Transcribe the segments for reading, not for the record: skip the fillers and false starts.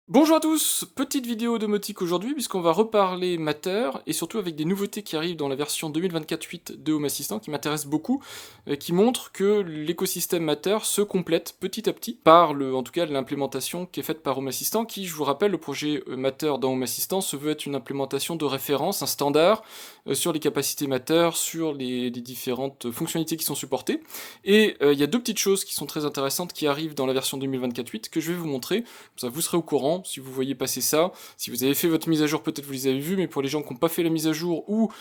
Bonjour à tous, petite vidéo domotique aujourd'hui puisqu'on va reparler Matter et surtout avec des nouveautés qui arrivent dans la version 2024.8 de Home Assistant qui m'intéressent beaucoup, qui montrent que l'écosystème Matter se complète petit à petit par en tout cas l'implémentation qui est faite par Home Assistant qui, je vous rappelle, le projet Matter dans Home Assistant se veut être une implémentation de référence, un standard sur les capacités Matter, sur les différentes fonctionnalités qui sont supportées. Et il y a deux petites choses qui sont très intéressantes qui arrivent dans la version 2024.8 que je vais vous montrer, comme ça vous serez au courant. Si vous voyez passer ça, si vous avez fait votre mise à jour, peut-être vous les avez vus, mais pour les gens qui n'ont pas fait la mise à jour ou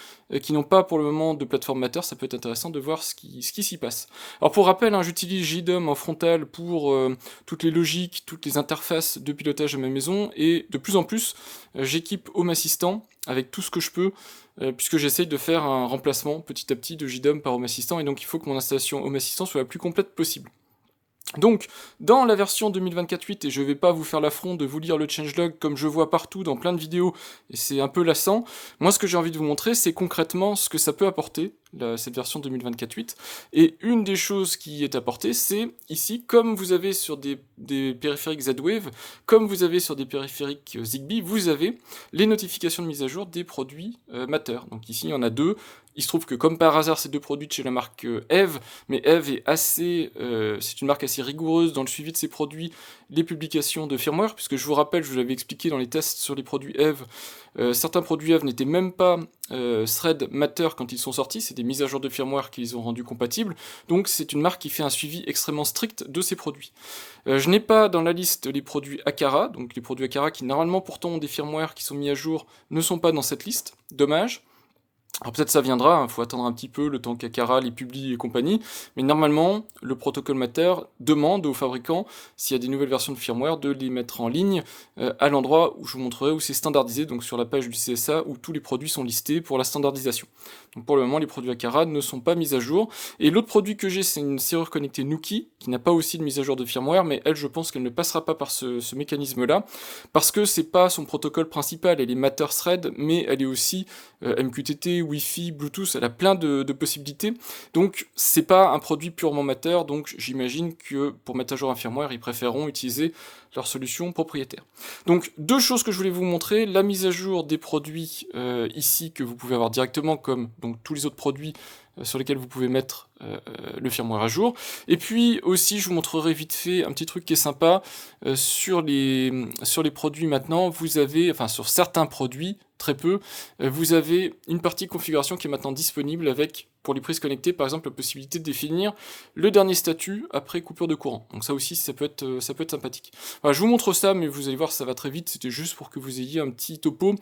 qui n'ont pas pour le moment de plateforme Matter, ça peut être intéressant de voir ce qui s'y passe. Alors pour rappel, hein, j'utilise JDOM en frontal pour toutes les logiques, toutes les interfaces de pilotage de ma maison, et de plus en plus, j'équipe Home Assistant avec tout ce que je peux, puisque j'essaye de faire un remplacement petit à petit de JDOM par Home Assistant, et donc il faut que mon installation Home Assistant soit la plus complète possible. Donc, dans la version 2024.8, et je vais pas vous faire l'affront de vous lire le changelog comme je vois partout dans plein de vidéos, et c'est un peu lassant, moi ce que j'ai envie de vous montrer, c'est concrètement ce que ça peut apporter, cette version 2024.8, et une des choses qui est apportée, c'est ici, comme vous avez sur des périphériques Z-Wave, comme vous avez sur des périphériques Zigbee, vous avez les notifications de mise à jour des produits Matter. Donc ici, il y en a deux. Il se trouve que comme par hasard, ces deux produits de chez la marque Eve, mais Eve est c'est une marque assez rigoureuse dans le suivi de ses produits, les publications de firmware, puisque je vous rappelle, je vous l'avais expliqué dans les tests sur les produits Eve, certains produits Eve n'étaient même pas Thread Matter quand ils sont sortis, c'est des mises à jour de firmware qui les ont rendus compatibles, donc c'est une marque qui fait un suivi extrêmement strict de ses produits. Je n'ai pas dans la liste les produits Aqara, donc les produits Aqara qui normalement pourtant ont des firmware qui sont mis à jour, ne sont pas dans cette liste, dommage. Alors peut-être ça viendra, il faut attendre un petit peu le temps qu'Aqara les publie et compagnie, mais normalement, le protocole Matter demande aux fabricants, s'il y a des nouvelles versions de firmware, de les mettre en ligne à l'endroit où je vous montrerai où c'est standardisé, donc sur la page du CSA où tous les produits sont listés pour la standardisation. Donc pour le moment, les produits Aqara ne sont pas mis à jour. Et l'autre produit que j'ai, c'est une serrure connectée Nuki, qui n'a pas aussi de mise à jour de firmware, mais elle, je pense qu'elle ne passera pas par ce mécanisme-là, parce que c'est pas son protocole principal, elle est Matter Thread, mais elle est aussi MQTT, Wi-Fi, Bluetooth, elle a plein de possibilités. Donc c'est pas un produit purement Matter, donc j'imagine que pour mettre à jour un firmware, ils préféreront utiliser leur solution propriétaire. Donc deux choses que je voulais vous montrer, la mise à jour des produits ici que vous pouvez avoir directement, comme donc tous les autres produits sur lesquels vous pouvez mettre le firmware à jour. Et puis aussi, je vous montrerai vite fait un petit truc qui est sympa, sur les produits maintenant, vous avez, enfin sur certains produits, très peu, vous avez une partie configuration qui est maintenant disponible avec, pour les prises connectées, par exemple, la possibilité de définir le dernier statut après coupure de courant. Donc ça aussi, ça peut être sympathique. Voilà, je vous montre ça, mais vous allez voir, ça va très vite, c'était juste pour que vous ayez un petit topo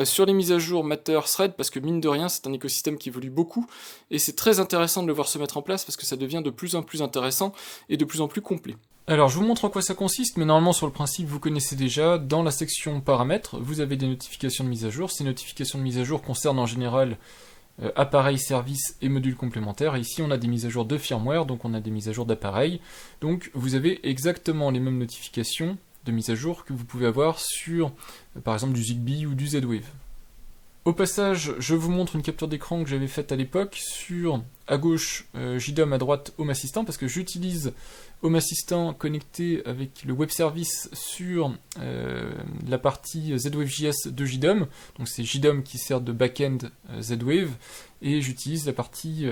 sur les mises à jour Matter Thread, parce que mine de rien, c'est un écosystème qui évolue beaucoup, et c'est très intéressant de le voir se mettre en place, parce que ça devient de plus en plus intéressant, et de plus en plus complet. Alors je vous montre en quoi ça consiste, mais normalement sur le principe vous connaissez déjà. Dans la section paramètres, vous avez des notifications de mise à jour. Ces notifications de mise à jour concernent en général appareils, services et modules complémentaires. Et ici on a des mises à jour de firmware, donc on a des mises à jour d'appareils. Donc vous avez exactement les mêmes notifications de mise à jour que vous pouvez avoir sur par exemple du Zigbee ou du Z-Wave. Au passage, je vous montre une capture d'écran que j'avais faite à l'époque sur, à gauche, JDOM, à droite, Home Assistant, parce que j'utilise Home Assistant connecté avec le web service sur la partie ZWave.js de JDOM, donc c'est JDOM qui sert de backend Z-Wave, et j'utilise la partie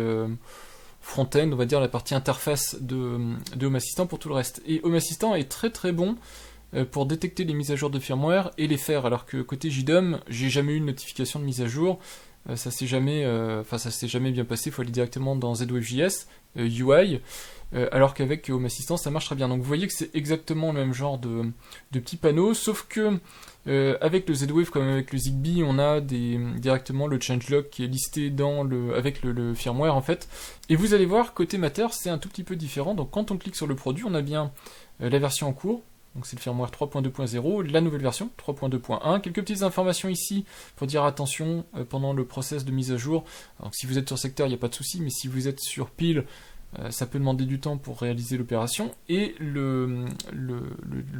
front-end, on va dire la partie interface de Home Assistant pour tout le reste. Et Home Assistant est très très bon pour détecter les mises à jour de firmware et les faire, alors que côté JDOM, j'ai jamais eu une notification de mise à jour, ça s'est jamais bien passé, il faut aller directement dans ZWave.js, UI, alors qu'avec Home Assistant ça marche très bien. Donc vous voyez que c'est exactement le même genre de petits panneaux, sauf que avec le Z-Wave comme avec le Zigbee, on a directement le changelog qui est listé avec le firmware en fait. Et vous allez voir, côté Matter, c'est un tout petit peu différent. Donc quand on clique sur le produit, on a bien la version en cours, donc c'est le firmware 3.2.0, la nouvelle version 3.2.1, quelques petites informations ici pour dire attention pendant le process de mise à jour. Donc si vous êtes sur secteur, il n'y a pas de souci, mais si vous êtes sur pile, ça peut demander du temps pour réaliser l'opération. Et le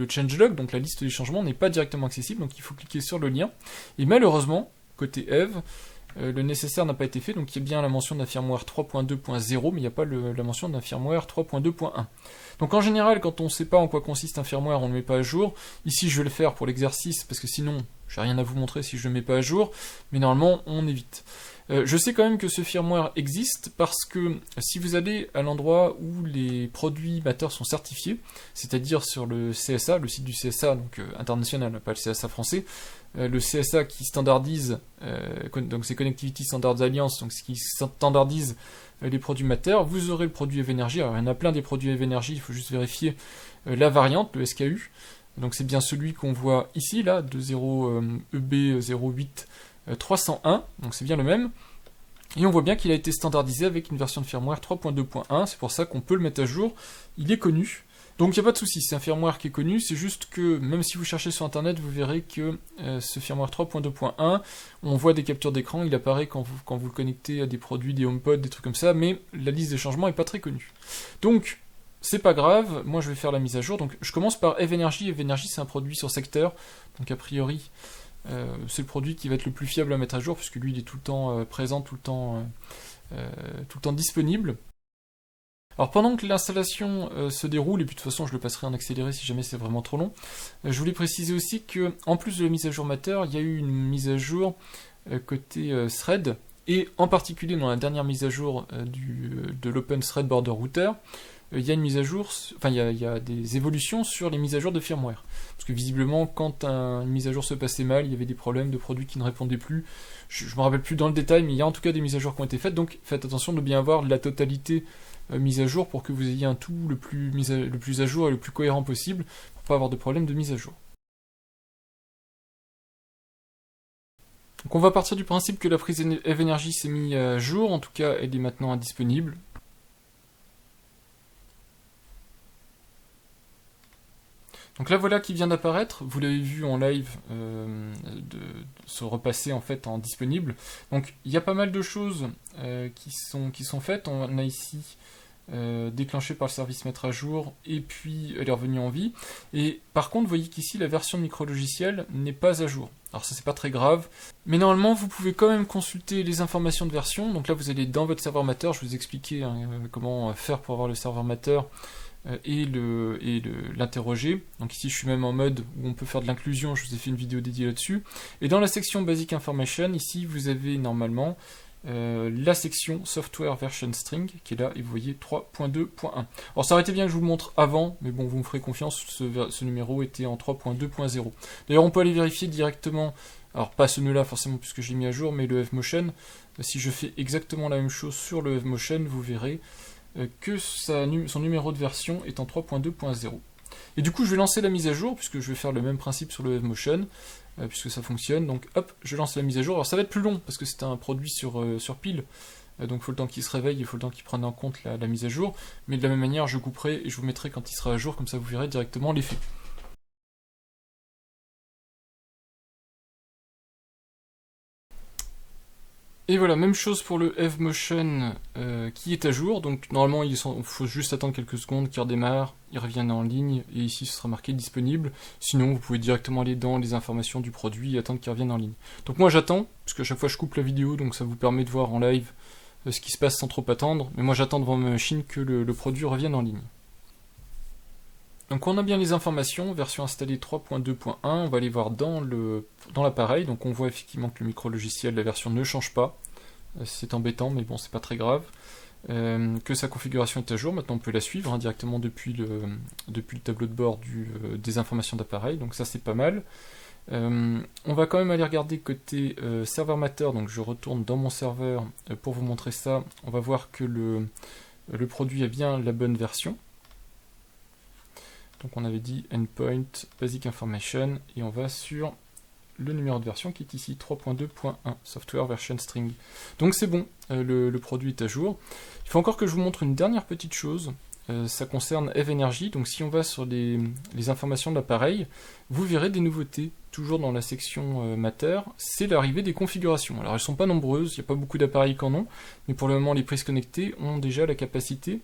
changelog, donc la liste des changements, n'est pas directement accessible, donc il faut cliquer sur le lien. Et malheureusement, côté Eve, le nécessaire n'a pas été fait, donc il y a bien la mention d'un firmware 3.2.0, mais il n'y a pas la mention d'un firmware 3.2.1. Donc en général, quand on ne sait pas en quoi consiste un firmware, on ne le met pas à jour. Ici, je vais le faire pour l'exercice, parce que sinon, j'ai rien à vous montrer si je ne le mets pas à jour, mais normalement, on évite. Je sais quand même que ce firmware existe, parce que si vous allez à l'endroit où les produits Matter sont certifiés, c'est-à-dire sur le CSA, le site du CSA, donc international, pas le CSA français, le CSA qui standardise, donc c'est Connectivity Standards Alliance, donc ce qui standardise les produits Matter, vous aurez le produit EveNergy. Alors il y en a plein des produits EveNergy, il faut juste vérifier la variante, le SKU. Donc c'est bien celui qu'on voit ici, là, 20EB08301, donc c'est bien le même. Et on voit bien qu'il a été standardisé avec une version de firmware 3.2.1, c'est pour ça qu'on peut le mettre à jour, il est connu. Donc il n'y a pas de souci, c'est un firmware qui est connu, c'est juste que même si vous cherchez sur internet, vous verrez que ce firmware 3.2.1, on voit des captures d'écran, il apparaît quand vous le connectez à des produits, des HomePod, des trucs comme ça, mais la liste des changements n'est pas très connue. Donc c'est pas grave, moi je vais faire la mise à jour. Donc je commence par EveNergy. EveNergy c'est un produit sur secteur, donc a priori c'est le produit qui va être le plus fiable à mettre à jour, puisque lui il est tout le temps présent, tout le temps disponible. Alors pendant que l'installation se déroule, et puis de toute façon je le passerai en accéléré si jamais c'est vraiment trop long, je voulais préciser aussi que en plus de la mise à jour Matter, il y a eu une mise à jour côté thread, et en particulier dans la dernière mise à jour de l'Open Thread Border Router, il y a une mise à jour, enfin il y a des évolutions sur les mises à jour de firmware. Parce que visiblement, quand une mise à jour se passait mal, il y avait des problèmes de produits qui ne répondaient plus. Je ne me rappelle plus dans le détail, mais il y a en tout cas des mises à jour qui ont été faites, donc faites attention de bien avoir la totalité mise à jour pour que vous ayez un tout le plus à jour et le plus cohérent possible, pour ne pas avoir de problème de mise à jour. Donc on va partir du principe que la prise EveNergy s'est mise à jour, en tout cas elle est maintenant indisponible. Donc là voilà qui vient d'apparaître, vous l'avez vu en live de se repasser en fait en disponible. Donc il y a pas mal de choses qui sont faites. On a ici déclenché par le service mettre à jour, et puis elle est revenue en vie. Et par contre vous voyez qu'ici la version de micro-logiciel n'est pas à jour. Alors ça c'est pas très grave, mais normalement vous pouvez quand même consulter les informations de version. Donc là vous allez dans votre serveur Matter, je vais vous expliquer comment faire pour avoir le serveur Matter et l'interroger. Donc ici je suis même en mode où on peut faire de l'inclusion, je vous ai fait une vidéo dédiée là-dessus. Et dans la section Basic Information, ici vous avez normalement la section Software Version String qui est là, et vous voyez 3.2.1. Alors ça aurait été bien que je vous le montre avant, mais bon, vous me ferez confiance, ce numéro était en 3.2.0. D'ailleurs on peut aller vérifier directement, alors pas ce nœud-là forcément puisque j'ai mis à jour, mais le FMotion. Si je fais exactement la même chose sur le FMotion, vous verrez que son numéro de version est en 3.2.0. Et du coup je vais lancer la mise à jour, puisque je vais faire le même principe sur le FMotion, puisque ça fonctionne. Donc hop, je lance la mise à jour. Alors ça va être plus long, parce que c'est un produit sur pile, donc il faut le temps qu'il se réveille, il faut le temps qu'il prenne en compte la mise à jour, mais de la même manière je couperai et je vous mettrai quand il sera à jour, comme ça vous verrez directement l'effet. Et voilà, même chose pour le FMotion qui est à jour. Donc normalement il faut juste attendre quelques secondes qu'il redémarre, il revient en ligne, et ici ce sera marqué disponible. Sinon vous pouvez directement aller dans les informations du produit et attendre qu'il revienne en ligne. Donc moi j'attends, parce qu'à chaque fois je coupe la vidéo, donc ça vous permet de voir en live ce qui se passe sans trop attendre. Mais moi j'attends devant ma machine que le produit revienne en ligne. Donc on a bien les informations, version installée 3.2.1, on va aller voir dans l'appareil, donc on voit effectivement que le micro-logiciel, la version ne change pas, c'est embêtant mais bon c'est pas très grave, que sa configuration est à jour, maintenant on peut la suivre directement depuis le tableau de bord des informations d'appareil, donc ça c'est pas mal. On va quand même aller regarder côté serveur Matter, donc je retourne dans mon serveur pour vous montrer ça, on va voir que le produit a bien la bonne version. Donc on avait dit Endpoint, Basic Information, et on va sur le numéro de version qui est ici 3.2.1, Software Version String. Donc c'est bon, le produit est à jour. Il faut encore que je vous montre une dernière petite chose, ça concerne EveNergy. Donc si on va sur les informations de l'appareil, vous verrez des nouveautés, toujours dans la section Matter, c'est l'arrivée des configurations. Alors elles ne sont pas nombreuses, il n'y a pas beaucoup d'appareils qui en ont, mais pour le moment les prises connectées ont déjà la capacité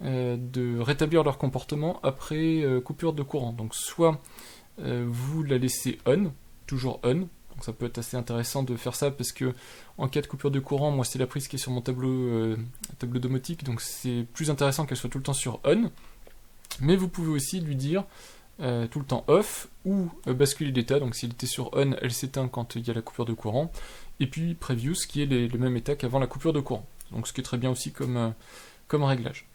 de rétablir leur comportement après coupure de courant. Donc soit vous la laissez on, toujours on, Donc ça peut être assez intéressant de faire ça parce que en cas de coupure de courant, moi c'est la prise qui est sur mon tableau domotique, donc c'est plus intéressant qu'elle soit tout le temps sur on. Mais vous pouvez aussi lui dire tout le temps off ou basculer d'état, donc s'il était sur on, elle s'éteint quand il y a la coupure de courant, et puis previous qui est le même état qu'avant la coupure de courant. Donc ce qui est très bien aussi comme réglage.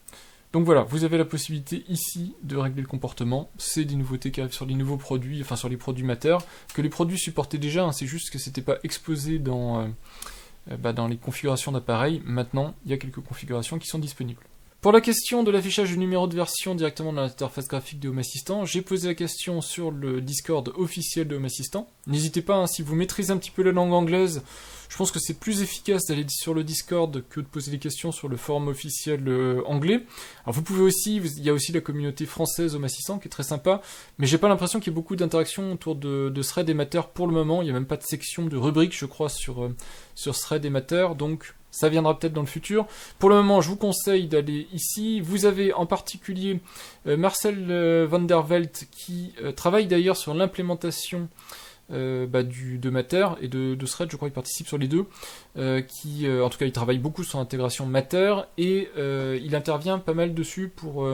Donc voilà, vous avez la possibilité ici de régler le comportement. C'est des nouveautés qui arrivent sur les nouveaux produits, enfin sur les produits Matter, que les produits supportaient déjà, hein, c'est juste que c'était pas exposé dans les configurations d'appareil. Maintenant, il y a quelques configurations qui sont disponibles. Pour la question de l'affichage du numéro de version directement dans l'interface graphique de Home Assistant, j'ai posé la question sur le Discord officiel de Home Assistant. N'hésitez pas, hein, si vous maîtrisez un petit peu la langue anglaise, je pense que c'est plus efficace d'aller sur le Discord que de poser des questions sur le forum officiel anglais. Alors vous pouvez aussi, il y a aussi la communauté française Home Assistant qui est très sympa, mais j'ai pas l'impression qu'il y ait beaucoup d'interactions autour de Thread et Matter pour le moment. Il n'y a même pas de section de rubrique, je crois, sur Thread et Matter, donc ça viendra peut-être dans le futur. Pour le moment, je vous conseille d'aller ici. Vous avez en particulier Marcel van der Velt qui travaille d'ailleurs sur l'implémentation de Matter et de Thread, je crois qu'il participe sur les deux, en tout cas il travaille beaucoup sur l'intégration Matter et il intervient pas mal dessus pour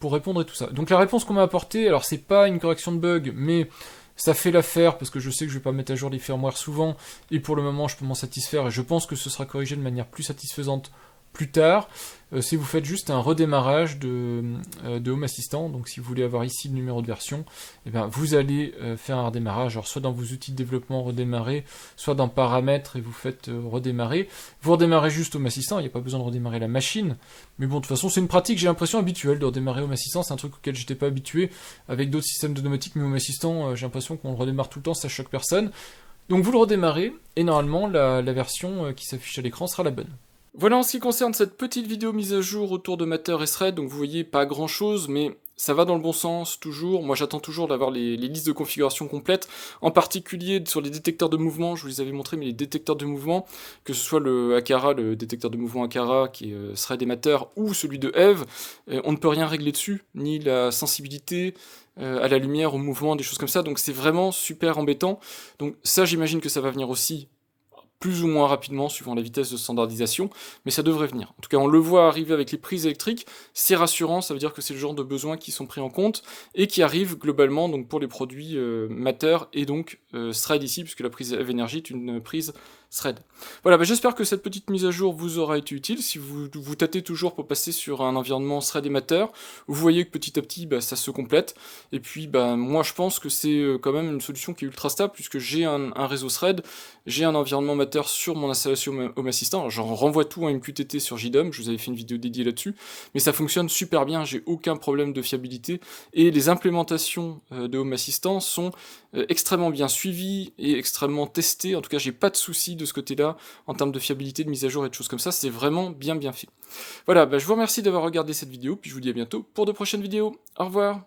répondre et tout ça. Donc la réponse qu'on m'a apportée, alors c'est pas une correction de bug, mais ça fait l'affaire parce que je sais que je vais pas mettre à jour les firmware souvent et pour le moment je peux m'en satisfaire et je pense que ce sera corrigé de manière plus satisfaisante plus tard, si vous faites juste un redémarrage de Home Assistant. Donc si vous voulez avoir ici le numéro de version, eh bien, vous allez faire un redémarrage, alors soit dans vos outils de développement redémarrer, soit dans paramètres et vous faites redémarrer. Vous redémarrez juste Home Assistant, il n'y a pas besoin de redémarrer la machine, mais bon de toute façon c'est une pratique, j'ai l'impression habituelle de redémarrer Home Assistant, c'est un truc auquel j'étais pas habitué avec d'autres systèmes de domotique, mais Home Assistant j'ai l'impression qu'on le redémarre tout le temps, ça choque personne. Donc vous le redémarrez et normalement la version qui s'affiche à l'écran sera la bonne. Voilà en ce qui concerne cette petite vidéo mise à jour autour de Matter et Thread, donc vous voyez pas grand chose, mais ça va dans le bon sens toujours. Moi j'attends toujours d'avoir les listes de configuration complètes, en particulier sur les détecteurs de mouvement, je vous les avais montré, mais les détecteurs de mouvement, que ce soit le Aqara, le détecteur de mouvement Aqara qui est Thread et Matter, ou celui de Eve, on ne peut rien régler dessus, ni la sensibilité à la lumière, au mouvement, des choses comme ça, donc c'est vraiment super embêtant. Donc ça j'imagine que ça va venir aussi plus ou moins rapidement, suivant la vitesse de standardisation, mais ça devrait venir. En tout cas, on le voit arriver avec les prises électriques, c'est rassurant, ça veut dire que c'est le genre de besoins qui sont pris en compte, et qui arrivent globalement donc pour les produits Matter, et donc Thread ici, puisque la prise Eve Energy est une prise Thread. Voilà, j'espère que cette petite mise à jour vous aura été utile. Si vous tâtez toujours pour passer sur un environnement Thread et Matter, vous voyez que petit à petit, ça se complète, et puis moi je pense que c'est quand même une solution qui est ultra stable, puisque j'ai un réseau Thread, j'ai un environnement Matter sur mon installation Home Assistant. Alors, j'en renvoie tout à MQTT sur JDOM, je vous avais fait une vidéo dédiée là-dessus, mais ça fonctionne super bien, j'ai aucun problème de fiabilité, et les implémentations de Home Assistant sont extrêmement bien suivies et extrêmement testées. En tout cas, j'ai pas de soucis de ce côté-là, en termes de fiabilité, de mise à jour et de choses comme ça, c'est vraiment bien fait. Voilà, je vous remercie d'avoir regardé cette vidéo, puis je vous dis à bientôt pour de prochaines vidéos. Au revoir.